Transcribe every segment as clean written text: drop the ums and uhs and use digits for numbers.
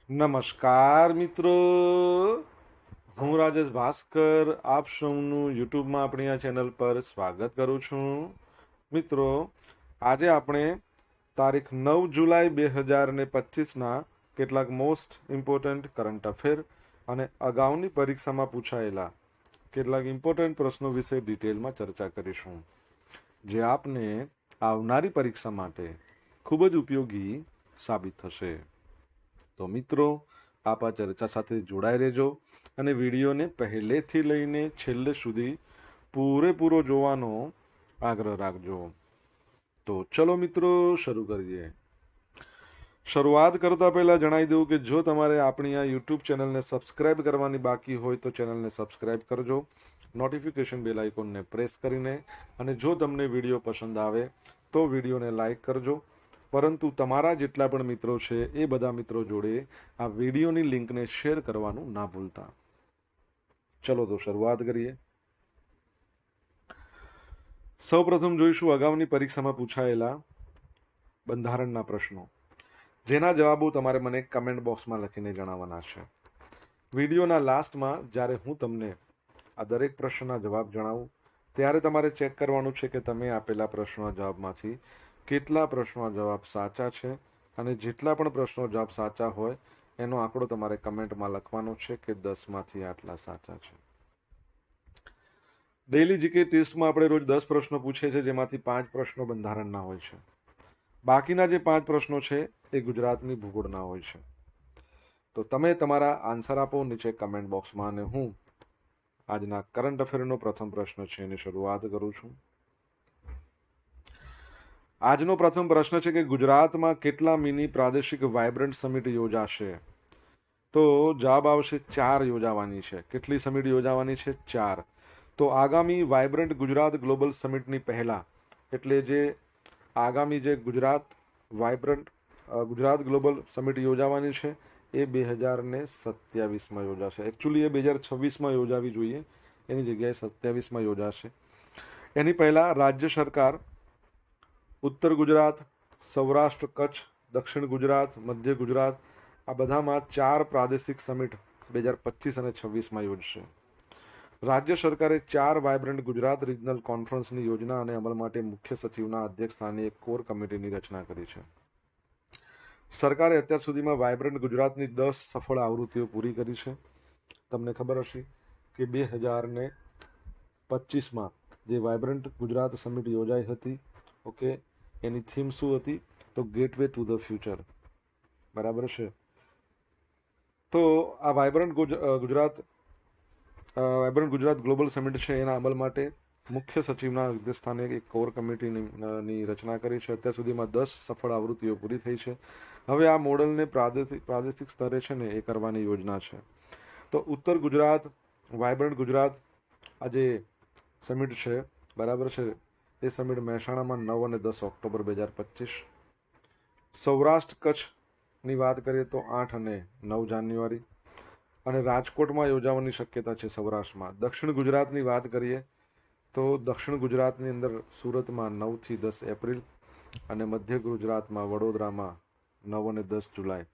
નમસ્કાર મિત્રો, હું રાજેશ ભાસ્કર આપ સૌનું યુટ્યુબમાં આપણી આ ચેનલ પર સ્વાગત કરું છું. મિત્રો, આજે આપણે તારીખ 9 જુલાઈ 2025ના કેટલાક મોસ્ટ ઇમ્પોર્ટન્ટ કરંટ અફેર અને અગાઉની પરીક્ષામાં પૂછાયેલા કેટલાક ઇમ્પોર્ટન્ટ પ્રશ્નો વિશે ડિટેલમાં ચર્ચા કરીશું, જે આપને આવનારી પરીક્ષા માટે ખૂબ જ ઉપયોગી સાબિત થશે. તો મિત્રો, આપ આ ચર્ચા સાથે જોડાઈ રહેજો અને વિડીયોને પહેલેથી લઈને છેલ્લે સુધી પૂરેપૂરો જોવાનો આગ્રહ રાખજો. તો ચલો મિત્રો, શરૂ કરીએ. શરૂઆત કરતા પહેલા જણાવી દઉં કે જો તમારે આપણી આ યુટ્યુબ ચેનલને સબસ્ક્રાઇબ કરવાની બાકી હોય તો ચેનલને સબસ્ક્રાઇબ કરજો, નોટિફિકેશન બેલ આઇકોનને પ્રેસ કરીને, અને જો તમને વિડીયો પસંદ આવે તો વિડીયોને લાઈક કરજો. પરંતુ તમારા જેટલા પણ મિત્રો છે એ બધા મિત્રો જોડે આ વિડીયોની લિંકને શેર કરવાનું ના ભૂલતા. ચલો તો શરૂઆત કરીએ. સૌપ્રથમ જોઈશું અગાઉની પરીક્ષામાં પૂછાયેલા બંધારણના પ્રશ્નો, જેના જવાબો તમારે મને કમેન્ટ બોક્સમાં લખીને જણાવવાના છે. વિડીયોના લાસ્ટમાં જ્યારે હું તમને આ દરેક પ્રશ્નના જવાબ જણાવું ત્યારે તમારે ચેક કરવાનું છે કે તમે આપેલા પ્રશ્નોના જવાબમાંથી કેટલા પ્રશ્નોના જવાબ સાચા છે, અને જેટલા પણ પ્રશ્નો જવાબ સાચા હોય એનો આંકડો તમારે કમેન્ટમાં લખવાનો છે કે 10માંથી આટલા સાચા છે. ડેઇલી જીકે ટેસ્ટમાં આપણે રોજ 10 પ્રશ્નો પૂછીએ છીએ, જેમાંથી 5 પ્રશ્નો બંધારણના હોય છે. બાકીના જે 5 પ્રશ્નો છે એ ગુજરાતની ભૂગોળના હોય છે. તો તમે તમારા આન્સર આપો નીચે કમેન્ટ બોક્સમાં, અને હું આજના કરંટ અફેરનો પ્રથમ પ્રશ્ન છે એની શરૂઆત કરું છું. આજનો પ્રથમ પ્રશ્ન છે કે ગુજરાતમાં કેટલા મિની પ્રાદેશિક વાઇબ્રન્ટ સમિટ યોજાશે? તો જવાબ આવશે 4 યોજાવાની છે. કેટલી સમિટ યોજાવાની છે? 4. તો આગામી વાઇબ્રન્ટ ગુજરાત ગ્લોબલ સમિટની પહેલા, એટલે જે આગામી જે ગુજરાત ગ્લોબલ સમિટ યોજાવાની છે એ 2027માં યોજાશે. એકચ્યુઅલી એ 2026માં યોજાવી જોઈએ, એની જગ્યાએ 27માં યોજાશે. એની પહેલા રાજ્ય સરકાર ઉત્તર ગુજરાત, સૌરાષ્ટ્ર, કચ્છ, દક્ષિણ ગુજરાત, મધ્ય ગુજરાત આ બધામાં 4 પ્રાદેશિક સમિટ 2025 અને 26માં યોજશે. રાજ્ય સરકારે 4 વાઇબ્રન્ટ ગુજરાત રિજનલ કોન્ફરન્સની યોજના અને અમલ માટે મુખ્ય સચિવના અધ્યક્ષસ્થાને એક કોર કમિટીની રચના કરી છે. સરકારે અત્યાર સુધીમાં વાઇબ્રન્ટ ગુજરાતની 10 સફળ આવૃત્તિઓ પૂરી કરી છે. તમને ખબર હશે કે 2025માં જે વાઇબ્રન્ટ ગુજરાત સમિટ યોજાઈ હતી, ઓકે, એની થીમ શું હતી? તો ગેટવે ટુ ધ ફ્યુચર. બરાબર છે. તો આ વાઇબ્રન્ટ ગુજરાત ગ્લોબલ સમિટ છે એના અમલ માટે મુખ્ય સચિવના અધ્યક્ષસ્થાને એક કોર કમિટીની રચના કરી છે. અત્યાર સુધીમાં 10 સફળ આવૃત્તિઓ પૂરી થઈ છે. હવે આ મોડલને પ્રાદેશિક સ્તરે છે ને એ કરવાની યોજના છે. તો ઉત્તર ગુજરાત વાઇબ્રન્ટ ગુજરાત આ જે સમિટ છે, બરાબર છે, એ સમિટ મહેસાણામાં 9 અને 10 ઓક્ટોબર 2025. સૌરાષ્ટ્ર કચ્છની વાત કરીએ તો 8 અને 9 જાન્યુઆરી, અને રાજકોટમાં યોજાવાની શક્યતા છે સૌરાષ્ટ્રમાં. દક્ષિણ ગુજરાતની વાત કરીએ તો દક્ષિણ ગુજરાતની અંદર સુરતમાં 9થી 10 એપ્રિલ, અને મધ્ય ગુજરાતમાં વડોદરામાં 9 અને 10 જુલાઈ,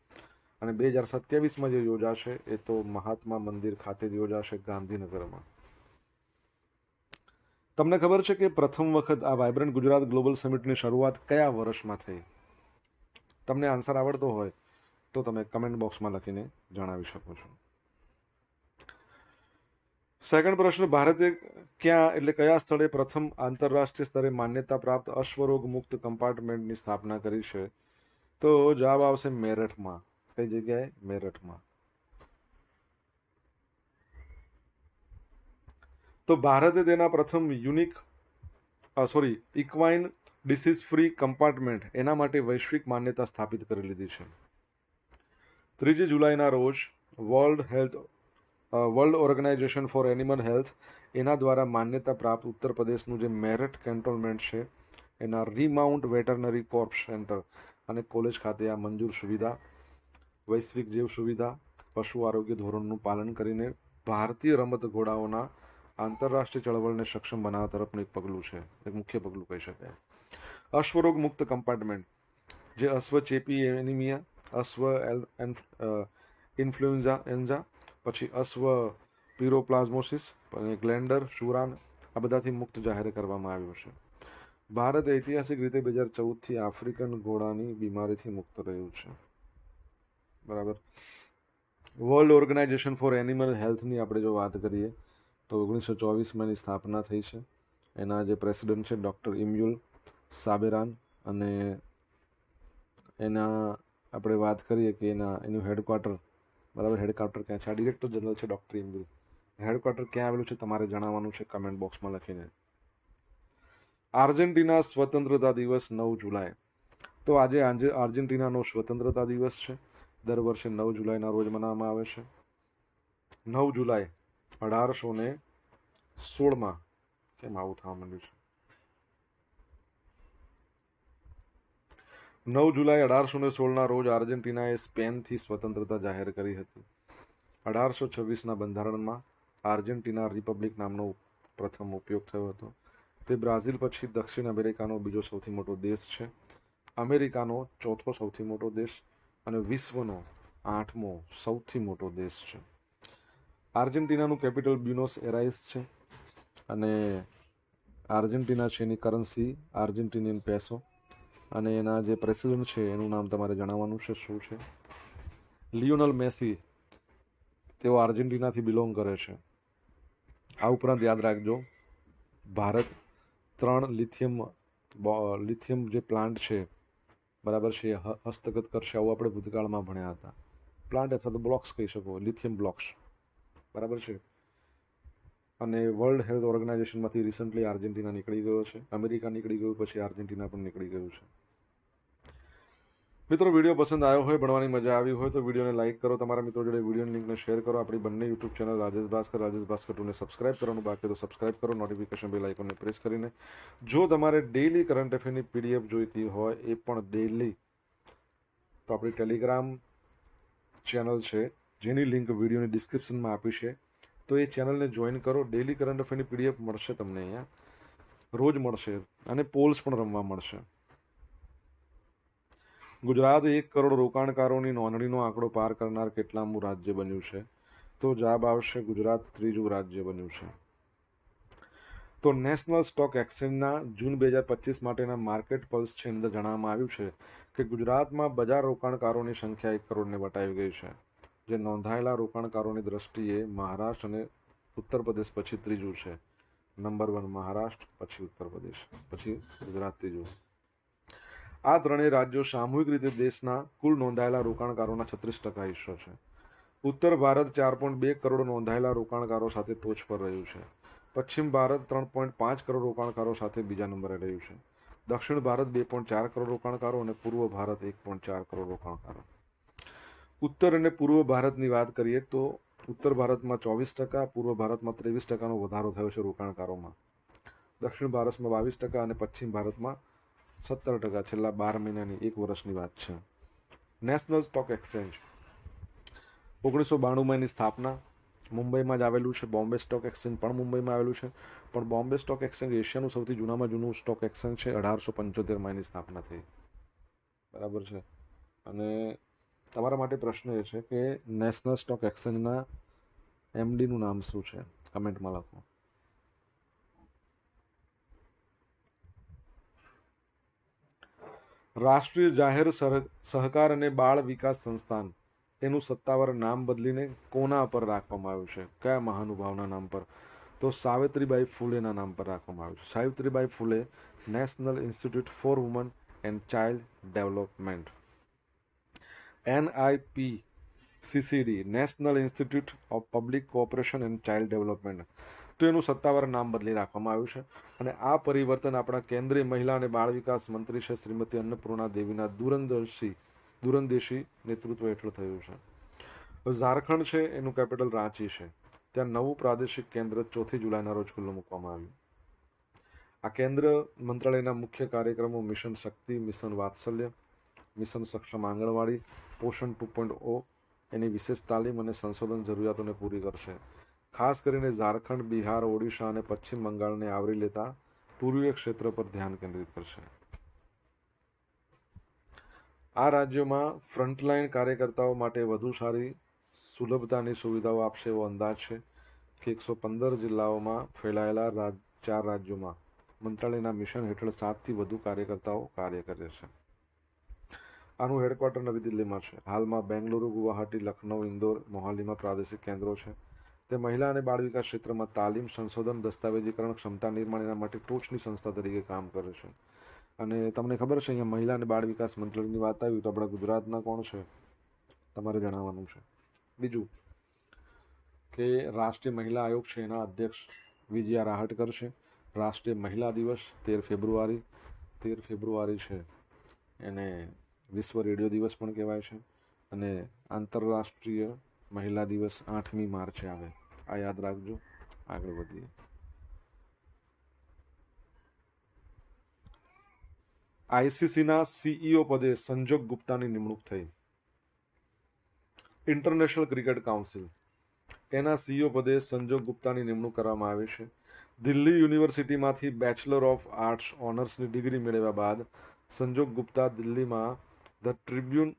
અને 2027માં જે યોજાશે એ તો મહાત્મા મંદિર ખાતે જ યોજાશે, ગાંધીનગરમાં. તમને ખબર છે કે પ્રથમ વખત આ વાઇબ્રન્ટ ગુજરાત ગ્લોબલ સમિટની શરૂઆત કયા વર્ષમાં થઈ? તમને આન્સર આવડતો હોય તો તમે કમેન્ટ બોક્સમાં લખીને જણાવી શકો છો. સેકન્ડ પ્રશ્ન, ભારતે ક્યાં એટલે કયા સ્થળે પ્રથમ આંતરરાષ્ટ્રીય સ્તરે માન્યતા પ્રાપ્ત અશ્વરોગ મુક્ત કમ્પાર્ટમેન્ટની સ્થાપના કરી છે? તો જવાબ આવશે મેરઠમાં. કઈ જગ્યાએ? મેરઠમાં. તો ભારતે તેના પ્રથમ ઇક્વાઇન ડિસીઝ ફ્રી કમ્પાર્ટમેન્ટ એના માટે વૈશ્વિક માન્યતા સ્થાપિત કરી લીધી છે. 3 જુલાઈના રોજ world organisation for animal health એના દ્વારા માન્યતા પ્રાપ્ત ઉત્તર પ્રદેશનું જે મેરઠ કેન્ટોનમેન્ટ છે એના રીમાઉન્ટ વેટરનરી કોર્પ સેન્ટર અને કોલેજ ખાતે આ મંજૂર સુવિધા વૈશ્વિક જીવ સુવિધા પશુ આરોગ્ય ધોરણનું પાલન કરીને ભારતીય રમત ઘોડાઓના આંતરરાષ્ટ્રીય ચળવળને સક્ષમ બનાવવા તરફનું એક પગલું છે, એક મુખ્ય પગલું કહી શકાય. અશ્વરોગ મુક્ત કમ્પાર્ટમેન્ટ, જે અશ્વ ચેપી એનિમિયા અશ્વ ઇન્ફ્લુએન્ઝા, પછી અશ્વ પિરોપ્લાઝમોસિસ, ગ્લેન્ડર, શુરાન, આ બધાથી મુક્ત જાહેર કરવામાં આવ્યું છે. ભારત ઐતિહાસિક રીતે 2014થી આફ્રિકન ઘોડાની બીમારીથી મુક્ત રહ્યું છે. બરાબર. વર્લ્ડ ઓર્ગેનાઇઝેશન ફોર એનિમલ હેલ્થની આપણે જો વાત કરીએ તો 1924માં એની સ્થાપના થઈ છે. એના જે પ્રેસિડેન્ટ છે ડૉક્ટર ઇમ્યુલ સાબેરાન, અને એના આપણે વાત કરીએ કે એનું હેડક્વાર્ટર, બરાબર, હેડક્વાર્ટર ક્યાં છે? આ ડિરેક્ટર જનરલ છે ડૉક્ટર ઇમ્યુલ. હેડક્વાર્ટર ક્યાં આવેલું છે તમારે જણાવવાનું છે કમેન્ટ બોક્સમાં લખીને. આર્જેન્ટિના સ્વતંત્રતા દિવસ 9 જુલાઈ. તો આજે આર્જેન્ટિનાનો સ્વતંત્રતા દિવસ છે. દર વર્ષે 9 જુલાઈના રોજ મનાવવામાં આવે છે. 9 જુલાઈ 1816માં, કેમ આવું થવા માંડ્યું છે? 9 જુલાઈ 1816ના રોજ આર્જેન્ટિનાએ સ્પેનથી સ્વતંત્રતા જાહેર કરી હતી. 1826ના બંધારણમાં આર્જેન્ટિના રિપબ્લિક નામનો પ્રથમ ઉપયોગ થયો હતો. તે બ્રાઝિલ પછી દક્ષિણ અમેરિકાનો બીજો સૌથી મોટો દેશ છે, અમેરિકાનો ચોથો સૌથી મોટો દેશ અને વિશ્વનો 8મો સૌથી મોટો દેશ છે. આર્જેન્ટિનાનું કેપિટલ બ્યુનોસ એરાઇસ છે, અને આર્જેન્ટિના છે એની કરન્સી આર્જેન્ટિનિયન પેસો, અને એના જે પ્રેસિડેન્ટ છે એનું નામ તમારે જણાવવાનું છે શું છે. લિયોનલ મેસી, તેઓ આર્જેન્ટિનાથી બિલોંગ કરે છે. આ ઉપરાંત યાદ રાખજો, ભારત 3 લિથિયમ જે પ્લાન્ટ છે, બરાબર છે, હસ્તગત કરશે, આવું આપણે ભૂતકાળમાં ભણ્યા હતા. પ્લાન્ટ અથવા તો બ્લોક્સ કહી શકો, લિથિયમ બ્લોક્સ, બરાબર છે. અને વર્લ્ડ હેલ્થ ઓર્ગેનાઇઝેશનમાંથી રિસન્ટલી આર્જેન્ટિના નીકળી ગયો છે. અમેરિકા નીકળી ગયું, પછી આર્જેન્ટિના પણ નીકળી ગયું છે. મિત્રો, વિડીયો પસંદ આવ્યો હોય, ભણવાની મજા આવી હોય તો વિડીયોને લાઇક કરો, તમારા મિત્રો જોડે વિડીયોની લિંકને શેર કરો. આપણી બંને યુટ્યુબ ચેનલ રાજેશ ભાસ્કર 2ને સબસ્ક્રાઇબ કરવાનું બાકી તો સબસ્ક્રાઇબ કરો, નોટિફિકેશન બેલ આઇકોનને પ્રેસ કરીને. જો તમારે ડેઇલી કરંટ અફેરની પીડીએફ જોઈતી હોય, એ પણ ડેઇલી, તો આપણી ટેલિગ્રામ ચેનલ છે જેની લિંક વિડીયોની ડિસ્ક્રિપ્શનમાં આપી છે. તો એ ચેનલને જોઈન કરો. ડેઇલી કરંટ અફેરની પીડીએફ મળશે તમને અહીંયા, રોજ મળશે, અને પોલ્સ પણ રમવા મળશે. ગુજરાત 1 કરોડ રોકાણકારોની નોંધણીનો આંકડો પાર કરનાર કેટલામું રાજ્ય બન્યું છે? તો જવાબ આવશે ગુજરાત 3જું રાજ્ય બન્યું છે. તો નેશનલ સ્ટોક એક્સચેન્જના જૂન 2025 માટેના માર્કેટ પલ્સ છે અંદર જણાવવામાં આવ્યું છે કે ગુજરાતમાં બજાર રોકાણકારોની સંખ્યા 1 કરોડને વટાવી ગઈ છે, જે નોંધાયેલા રોકાણકારોની દ્રષ્ટિએ મહારાષ્ટ્ર અને ઉત્તર પ્રદેશ પછી 3જું છે. નંબર 1 મહારાષ્ટ્ર, પછી ઉત્તર પ્રદેશ, પછી ગુજરાત 3જું. આ ત્રણેય રાજ્યો સામૂહિક રીતે દેશના કુલ નોંધાયેલા રોકાણકારોના 36% હિસ્સો છે. ઉત્તર ભારત 4.2 કરોડ નોંધાયેલા રોકાણકારો સાથે ટોચ પર રહ્યું છે. પશ્ચિમ ભારત 3.5 કરોડ રોકાણકારો સાથે બીજા નંબરે રહ્યું છે. દક્ષિણ ભારત 2.4 કરોડ રોકાણકારો અને પૂર્વ ભારત 1.4 કરોડ રોકાણકારો. ઉત્તર અને પૂર્વ ભારતની વાત કરીએ તો ઉત્તર ભારતમાં 24%, પૂર્વ ભારતમાં 23%નો વધારો થયો છે રોકાણકારોમાં. દક્ષિણ ભારતમાં 22% અને પશ્ચિમ ભારતમાં 17% છેલ્લા 12 મહિનાની, 1 વર્ષની વાત છે. નેશનલ સ્ટોક એક્સચેન્જ 1992માં એની સ્થાપના મુંબઈમાં જ આવેલું છે. બોમ્બે સ્ટોક એક્સચેન્જ પણ મુંબઈમાં આવેલું છે, પણ બોમ્બે સ્ટોક એક્સચેન્જ એશિયાનું સૌથી જૂનામાં જૂનું સ્ટોક એક્સચેન્જ છે. 1875માં એની સ્થાપના થઈ, બરાબર છે. અને તમારા માટે પ્રશ્ન એ છે કે નેશનલ સ્ટોક એક્સચેન્જના એમડીનું નામ શું છે? કમેન્ટમાં લખો. રાષ્ટ્રીય જાહેર સહકાર અને બાળ વિકાસ સંસ્થાન, એનું સત્તાવાર નામ બદલીને કોના પર રાખવામાં આવ્યું છે? કયા મહાનુભાવના નામ પર? તો સાવિત્રીબાઈ ફૂલેના નામ પર રાખવામાં આવ્યું છે. Savitribai Phule national institute for woman and child development, NIPCCD, national institute of public cooperation and child development. તો એનું સત્તાવાર નામ બદલી રાખવામાં આવ્યું છે. અને આ પરિવર્તન આપણા કેન્દ્રીય મહિલા અને બાળ વિકાસ મંત્રી છે શ્રીમતી અન્નપૂર્ણા દેવીના દૂરંદેશી નેતૃત્વ હેઠળ થયું છે. ઝારખંડ છે એનું કેપિટલ રાંચી છે. ત્યાં નવું પ્રાદેશિક કેન્દ્ર 4 જુલાઈના રોજ ખુલ્લું મૂકવામાં આવ્યું. આ કેન્દ્ર મંત્રાલયના મુખ્ય કાર્યક્રમો મિશન શક્તિ, મિશન વાત્સલ્ય, મિશન સક્ષમ આંગણવાડી, પોષણ 2.0, એની વિશેષ તાલીમ અને સંશોધન જરૂરિયાતોને પૂરી કરશે. ખાસ કરીને ઝારખંડ, બિહાર, ઓડિશા અને પશ્ચિમ બંગાળને આવરી લેતા પૂર્વીય ક્ષેત્ર પર ધ્યાન કેન્દ્રિત કરશે. આ રાજ્યોમાં ફ્રન્ટલાઇન કાર્યકર્તાઓ માટે વધુ સારી સુલભતાની સુવિધાઓ આપશે એવો અંદાજ છે કે 115 જિલ્લાઓમાં ફેલાયેલા 4 રાજ્યોમાં મંત્રાલયના મિશન હેઠળ 7થી વધુ કાર્યકર્તાઓ કાર્ય કરે છે. આનું હેડક્વાર્ટર નવી દિલ્હીમાં છે. હાલમાં બેંગલુરુ, ગુવાહાટી, લખનઉ, ઇન્દોર, મોહાલીમાં પ્રાદેશિક કેન્દ્રો છે. તે મહિલા અને બાળ વિકાસ ક્ષેત્રમાં તાલીમ, સંશોધન, દસ્તાવેજીકરણ, ક્ષમતા નિર્માણ એના માટે ટોચની સંસ્થા તરીકે કામ કરે છે. અને તમને ખબર છે અહીંયા મહિલા અને બાળ વિકાસ મંત્રાલયની વાત આવી તો આપણા ગુજરાતના કોણ છે તમારે જણાવવાનું છે. બીજું કે રાષ્ટ્રીય મહિલા આયોગ છે એના અધ્યક્ષ વિજયા રાહટકર છે. રાષ્ટ્રીય મહિલા દિવસ 13 ફેબ્રુઆરી છે એને વિશ્વ રેડિયો દિવસ પણ કહેવાય છે. અને આંતરરાષ્ટ્રીય મહિલા દિવસ 8મી માર્ચે આવે. આ યાદ રાખજો. આગળ વધીએ. આઈસીસીના સીઈઓ પદે સંજોગ ગુપ્તાની નિમણૂક થઈ. ઇન્ટરનેશનલ ક્રિકેટ કાઉન્સિલ એના સીઈઓ પદે સંજોગ ગુપ્તાની નિમણૂક કરવામાં આવી છે. દિલ્હી યુનિવર્સિટીમાંથી બેચલર ઓફ આર્ટ્સ ઓનર્સની ડિગ્રી મેળવ્યા બાદ સંજોગ ગુપ્તા દિલ્હીમાં ધ ટ્રિબ્યુન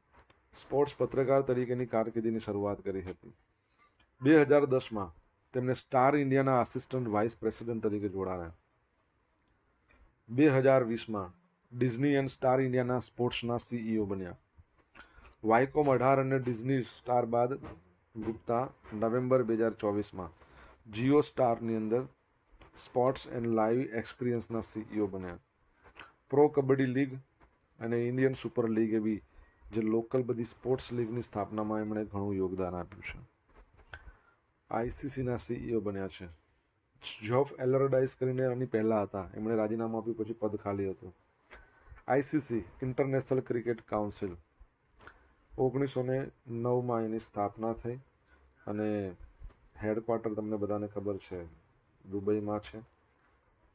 સ્પોર્ટ્સ પત્રકાર તરીકેની કારકિર્દીની શરૂઆત કરી હતી. 2010માં તેમને સ્ટાર ઇન્ડિયાના આસિસ્ટન્ટ વાઇસ પ્રેસિડેન્ટ તરીકે જોડાયા. 2020માં ડિઝની એન્ડ સ્ટાર ઇન્ડિયાના સ્પોર્ટ્સના સીઈઓ બન્યા. વાયકોમ 18 અને ડિઝની સ્ટાર બાદ ગુપ્તા નવેમ્બર 2024માં જીઓ સ્ટારની અંદર સ્પોર્ટ્સ એન્ડ લાઈવ એક્સપિરિયન્સના સીઈઓ બન્યા. પ્રો કબડ્ડી લીગ અને ઇન્ડિયન સુપર લીગ એવી જે લોકલ બધી સ્પોર્ટ્સ લીગની સ્થાપનામાં એમણે ઘણું યોગદાન આપ્યું છે. આઈસીસીના સીઈઓ બન્યા છે. જોફ એલરડાઇસ કરીને એની પહેલાં હતા, એમણે રાજીનામું આપ્યું પછી પદ ખાલી હતું. આઈસીસી ઇન્ટરનેશનલ ક્રિકેટ કાઉન્સિલ 1909માં એની સ્થાપના થઈ અને હેડક્વાર્ટર તમને બધાને ખબર છે દુબઈમાં છે.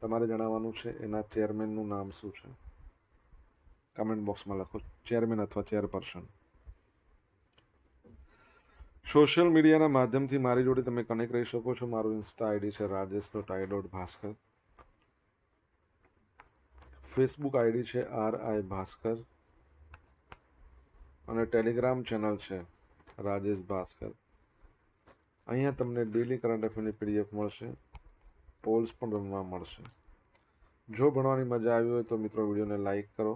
તમારે જણાવવાનું છે એના ચેરમેનનું નામ શું છે. કમેન્ટ બોક્સમાં લખો ચેરમેન અથવા ચેરપર્સન. સોશિયલ મીડિયાના માધ્યમથી મારી જોડે તમે કનેક્ટ રહી શકો છો. મારું ઇન્સ્ટા આઈડી છે rajesh.i.bhaskar. ફેસબુક આઈડી છે RI ભાસ્કર અને ટેલિગ્રામ ચેનલ છે રાજેશ ભાસ્કર. અહીંયા તમને ડેલી કરંટ અફેરની PDF મળશે, પોલ્સ પણ રમવા મળશે. જો ભણવાની મજા આવી હોય તો મિત્રો વિડીયોને લાઈક કરો,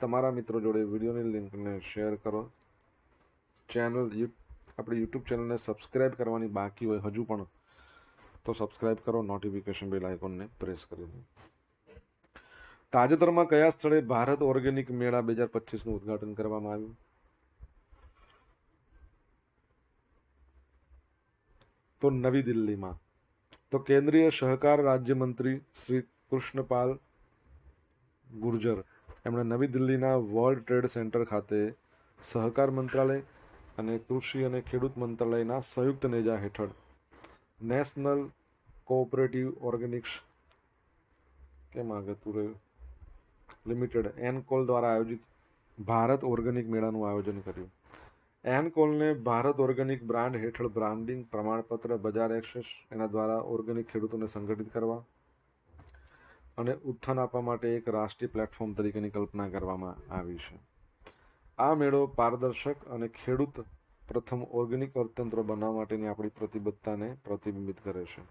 તમારા મિત્રો જોડે વિડીયોની લિંકને શેર કરો. આપણી યુટ્યુબ ચેનલને સબસ્ક્રાઈબ કરવાની બાકી હોય હજુ પણ તો સબસ્ક્રાઈબ કરો, નોટિફિકેશન બેલ આઇકોનને પ્રેસ કરી દો. તાજેતરમાં કયા સ્થળે ભારત ઓર્ગેનિક મેળા 2025નું ઉદ્ઘાટન કરવામાં આવ્યું? તો નવી દિલ્હીમાં. તો કેન્દ્રીય સહકાર રાજ્યમંત્રી શ્રી કૃષ્ણપાલ ગુર્જર એમણે નવી દિલ્હીના વર્લ્ડ ટ્રેડ સેન્ટર ખાતે સહકાર મંત્રાલય અને કૃષિ અને ખેડૂત મંત્રાલયના સંયુક્ત નેજા હેઠળ નેશનલ કોઓપરેટિવ ઓર્ગેનિક્સ લિમિટેડ એનકોલ દ્વારા આયોજિત ભારત ઓર્ગેનિક મેળાનું આયોજન કર્યું. એનકોલને ભારત ઓર્ગેનિક બ્રાન્ડ હેઠળ બ્રાન્ડિંગ, પ્રમાણપત્ર, બજાર એક્સેસ એના દ્વારા ઓર્ગેનિક ખેડૂતોને સંગઠિત કરવા અને ઉત્થાન આપવા માટે એક રાષ્ટ્રીય પ્લેટફોર્મ તરીકેની કલ્પના કરવામાં આવી છે. આ મેળો પારદર્શક અને ખેડૂત પ્રથમ ઓર્ગેનિક અર્થતંત્ર બનાવવા માટેની આપણી પ્રતિબદ્ધતાને પ્રતિબિંબિત કરે છે,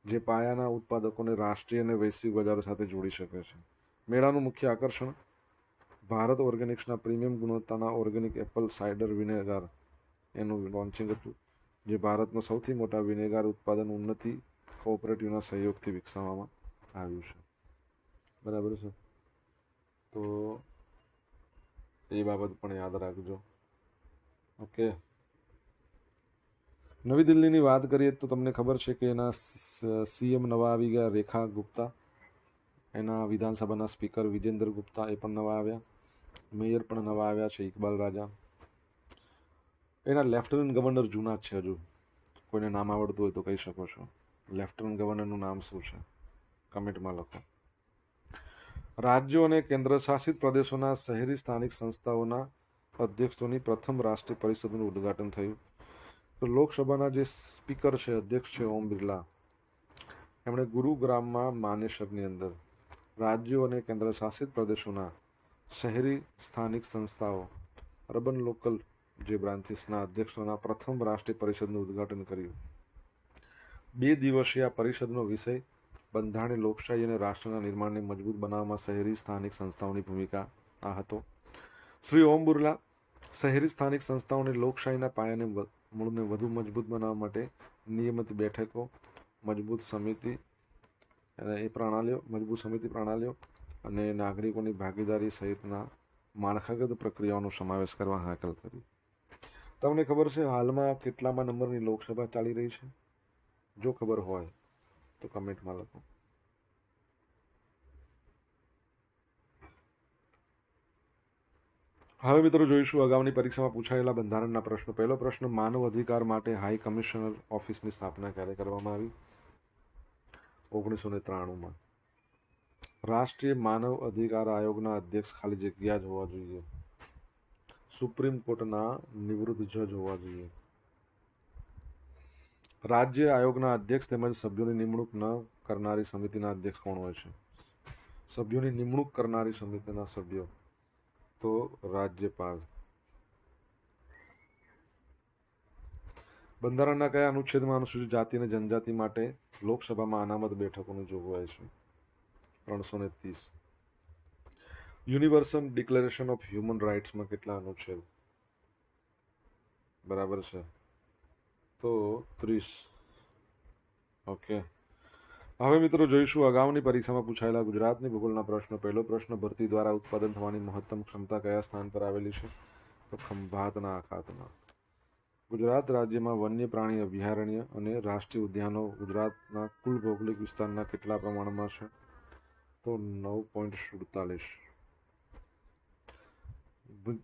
જે પાયાના ઉત્પાદકોને રાષ્ટ્રીય અને વૈશ્વિક બજારો સાથે જોડી શકે છે. મેળાનું મુખ્ય આકર્ષણ ભારત ઓર્ગેનિક્સના પ્રીમિયમ ગુણવત્તાના ઓર્ગેનિક એપલ સાઇડર વિનેગાર એનું લોન્ચિંગ હતું, જે ભારતનો સૌથી મોટા વિનેગાર ઉત્પાદન ઉન્નતિ કોઓપરેટિવના સહયોગથી વિકસાવવામાં આવ્યું છે. બરાબર છે, તો એ બાબત પણ યાદ રાખજો. ઓકે, નવી દિલ્હીની વાત કરીએ તો તમને ખબર છે કે એના સીએમ નવા આવી ગયા, રેખા ગુપ્તા. એના વિધાનસભાના સ્પીકર વિજેન્દ્ર ગુપ્તા એ પણ નવા આવ્યા. મેયર પણ નવા આવ્યા છે ઇકબાલ રાજા. એના લેફ્ટનન્ટ ગવર્નર જૂના જ છે, હજુ કોઈને નામ આવડતું હોય તો કહી શકો છો. લેફ્ટનન્ટ ગવર્નરનું નામ શું છે કમેન્ટમાં લખો. રાજ્યો અને કેન્દ્રશાસિત પ્રદેશોના શહેરી સ્થાનિક સંસ્થાઓના અધ્યક્ષોની પ્રથમ રાષ્ટ્રીય પરિષદનું ઉદ્ઘાટન થયું. તો લોકસભાના જે સ્પીકર છે, અધ્યક્ષ છે ઓમ બિરલા, એમણે ગુરુગ્રામમાં માનેસરની અંદર રાજ્યો અને કેન્દ્રશાસિત પ્રદેશોના શહેરી સ્થાનિક સંસ્થાઓ અર્બન લોકલ જે બ્રાન્ચીસના અધ્યક્ષોના પ્રથમ રાષ્ટ્રીય પરિષદનું ઉદ્ઘાટન કર્યું. 2 દિવસીય આ પરિષદનો વિષય બંધારણીય લોકશાહી અને રાષ્ટ્રના નિર્માણને મજબૂત બનાવવામાં શહેરી સ્થાનિક સંસ્થાઓની ભૂમિકા આ હતો. શ્રી ઓમ બિરલા શહેરી સ્થાનિક સંસ્થાઓને લોકશાહીના પાયાને મૂળને વધુ મજબૂત બનાવવા માટે નિયમિત બેઠકો, મજબૂત સમિતિ પ્રણાલીઓ અને નાગરિકોની ભાગીદારી સહિતના માળખાગત પ્રક્રિયાઓનો સમાવેશ કરવા હાકલ કરી. તમને ખબર છે હાલમાં કેટલામાં નંબરની લોકસભા ચાલી રહી છે? જો ખબર હોય તો કમેન્ટમાં લખો. હવે મિત્રો જોઈશું અગાઉની પરીક્ષામાં પૂછાયેલા બંધારણના પ્રશ્નો. પહેલો પ્રશ્ન, માનવ અધિકાર માટે હાઈ કમિશનર ઓફિસની સ્થાપના ક્યારે કરવામાં આવી? 1993માં. રાષ્ટ્રીય માનવ અધિકાર આયોગના અધ્યક્ષ ખાલી જગ્યા જ હોવા જોઈએ? સુપ્રીમ કોર્ટના નિવૃત્ત જજ હોવા જોઈએ. રાજ્ય આયોગના અધ્યક્ષ તેમજ સભ્યોની નિમણૂક ન કરનારી સમિતિના અધ્યક્ષ કોણ હોય છે? સભ્યોની નિમણૂક કરનારી સમિતિના સભ્યો તો રાજ્યપાલ. બંધારણના કયા અનુચ્છેદમાં અનુસૂચિત જાતિ અને જનજાતિ માટે લોકસભામાં અનામત બેઠકોની જોગવાઈ છે? 330. યુનિવર્સલ ડિક્લેરેશન ઓફ હ્યુમન રાઇટ્સમાં કેટલા અનુચ્છેદ? બરાબર છે તો 30. ઓકે. હવે મિત્રો જોઈશું અગાઉની પરીક્ષામાં પૂછાયેલા ગુજરાતની ભૂગોળના પ્રશ્નો. પહેલો પ્રશ્ન, ભરતી દ્વારા ઉત્પાદન થવાની મહત્તમ ક્ષમતા કયા સ્થાન પર આવેલી છે? તો ખંભાતના અખાતમાં. ગુજરાત રાજ્યમાં વન્ય પ્રાણી અભયારણ્ય અને રાષ્ટ્રીય ઉદ્યાનો ગુજરાતના કુલ ભૌગોલિક વિસ્તારના કેટલા પ્રમાણમાં છે? તો 9.47.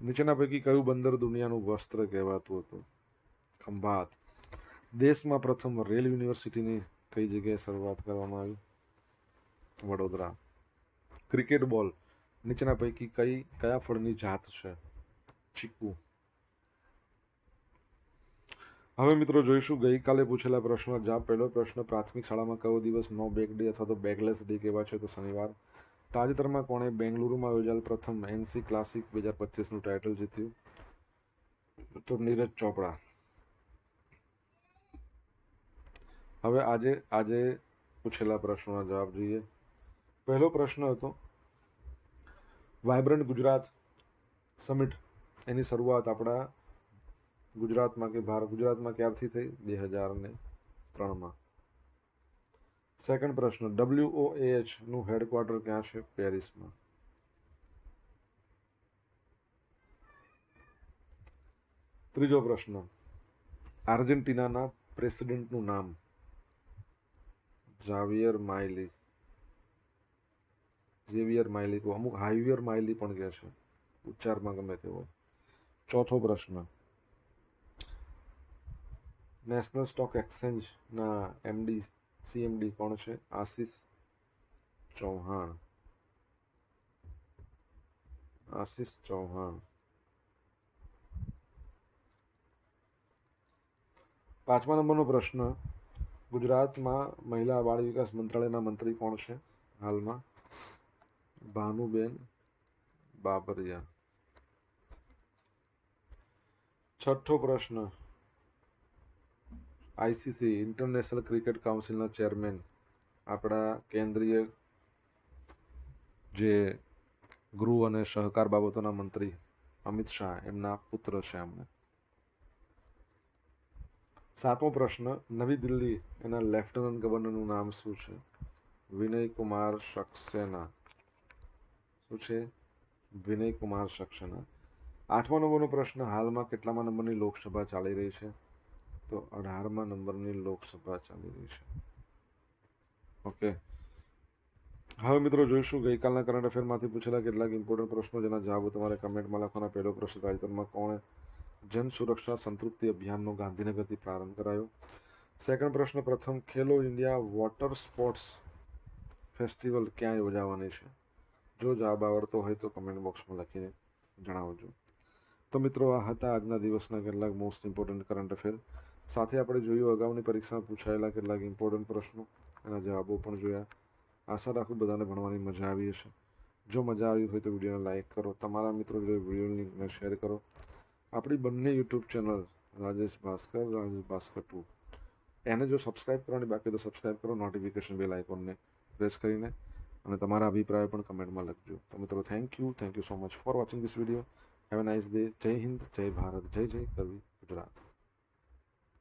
નીચેના પૈકી કયું બંદર દુનિયાનું વસ્ત્ર કહેવાતું હતું? ખંભાત. દેશમાં પ્રથમ રેલ યુનિવર્સિટીની કઈ જગ્યાએ શરૂઆત કરવામાં આવી? વડોદરા. ક્રિકેટ બોલ નીચેના પૈકી કયા ફળની જાત છે? ચીકુ. હવે મિત્રો જોઈશું ગઈકાલે પૂછેલા પ્રશ્નો જવાબ. પહેલો પ્રશ્ન, પ્રાથમિક શાળામાં કયો દિવસ નો બેગ ડે અથવા તો બેગલેસ ડે કહેવાય છે? તો શનિવાર. તાજેતરમાં કોણે બેંગલુરુમાં યોજાયેલ પ્રથમ NC ક્લાસિક 2025નું ટાઇટલ જીત્યું? તો નીરજ ચોપડા. હવે આજે પૂછેલા પ્રશ્નોના જવાબ જોઈએ. પહેલો પ્રશ્ન હતો, વાઇબ્રન્ટ ગુજરાત સમિટ એની શરૂઆત આપણા ગુજરાતમાં ક્યારથી થઈ? 2003માં. સેકન્ડ પ્રશ્ન, WOAH નું હેડક્વાર્ટર ક્યાં છે? પેરિસમાં. ત્રીજો પ્રશ્ન, આર્જેન્ટિનાના પ્રેસિડેન્ટનું નામ? ઝેવિયર માઇલી. અમુક હાઈવિયર માઇલી પણ કહે છે, ઉચ્ચારમાં ગમે તે હોય. ચોથો પ્રશ્ન, નેશનલ સ્ટોક એક્સચેન્જના CMD કોણ છે? આશિષ ચૌહાણ. પાંચમા નંબરનો પ્રશ્ન, ગુજરાતમાં મહિલા બાળ વિકાસ મંત્રાલયના મંત્રી કોણ છે હાલમાં? ભાનુબેન બાબરિયા. છઠ્ઠો પ્રશ્ન, ICC ઇન્ટરનેશનલ ક્રિકેટ કાઉન્સિલના ચેરમેન આપણા કેન્દ્રીય જે ગૃહ અને સહકાર બાબતોના મંત્રી અમિત શાહ એમના પુત્ર છે એમને. સાતમો પ્રશ્ન, નવી દિલ્હી એના લેફ્ટનન્ટ ગવર્નરનું નામ શું છે? વિનય કુમાર સક્સેના. શું છે? વિનય કુમાર સક્સેના. આઠમા નંબરનો પ્રશ્ન, હાલમાં કેટલામા નંબરની લોકસભા ચાલી રહી છે? તો 18મા નંબરની લોકસભા ચાલી રહી છે. ઓકે. હવે મિત્રો જોઈશું ગઈકાલના કરંટ અફેરમાંથી પૂછેલા કેટલાક ઇમ્પોર્ટન્ટ પ્રશ્નો જેના જવાબો તમારે કમેન્ટમાં લખવાના. પહેલો પ્રશ્ન, તાજેતરમાં કોણે જન સુરક્ષા સંતૃપ્તિ અભિયાનનો ગાંધીનગરથી પ્રારંભ કરાયો? સેકન્ડ પ્રશ્ન, પ્રથમ ખેલો ઇન્ડિયા વોટર સ્પોર્ટ્સ ફેસ્ટિવલ ક્યાં યોજાવાની છે? જો જવાબ આવડતો હોય તો કમેન્ટ બોક્સમાં લખીને જણાવજો. તો મિત્રો આ હતા આજના દિવસના કેટલાક મોસ્ટ ઇમ્પોર્ટન્ટ કરંટ અફેર. સાથે આપણે જોયું અગાઉની પરીક્ષામાં પૂછાયેલા કેટલાક ઇમ્પોર્ટન્ટ પ્રશ્નો, એના જવાબો પણ જોયા. આશા રાખું બધાને ભણવાની મજા આવી હશે. જો મજા આવી હોય તો વિડીયોને લાઇક કરો, તમારા મિત્રો જોડે વિડીયો લિંકને શેર કરો. આપણી બંને યુટ્યુબ ચેનલ રાજેશ ભાસ્કર 2 એને જો સબસ્ક્રાઇબ કરવાની બાકી તો સબસ્ક્રાઇબ કરો, નોટિફિકેશન બેલ આઇકોનને પ્રેસ કરીને, અને તમારા અભિપ્રાય પણ કમેન્ટમાં લખજો. તો મિત્રો thank you so much for watching this video. Have a nice day. જય હિન્દ, જય ભારત, જય જય ગરવી ગુજરાત.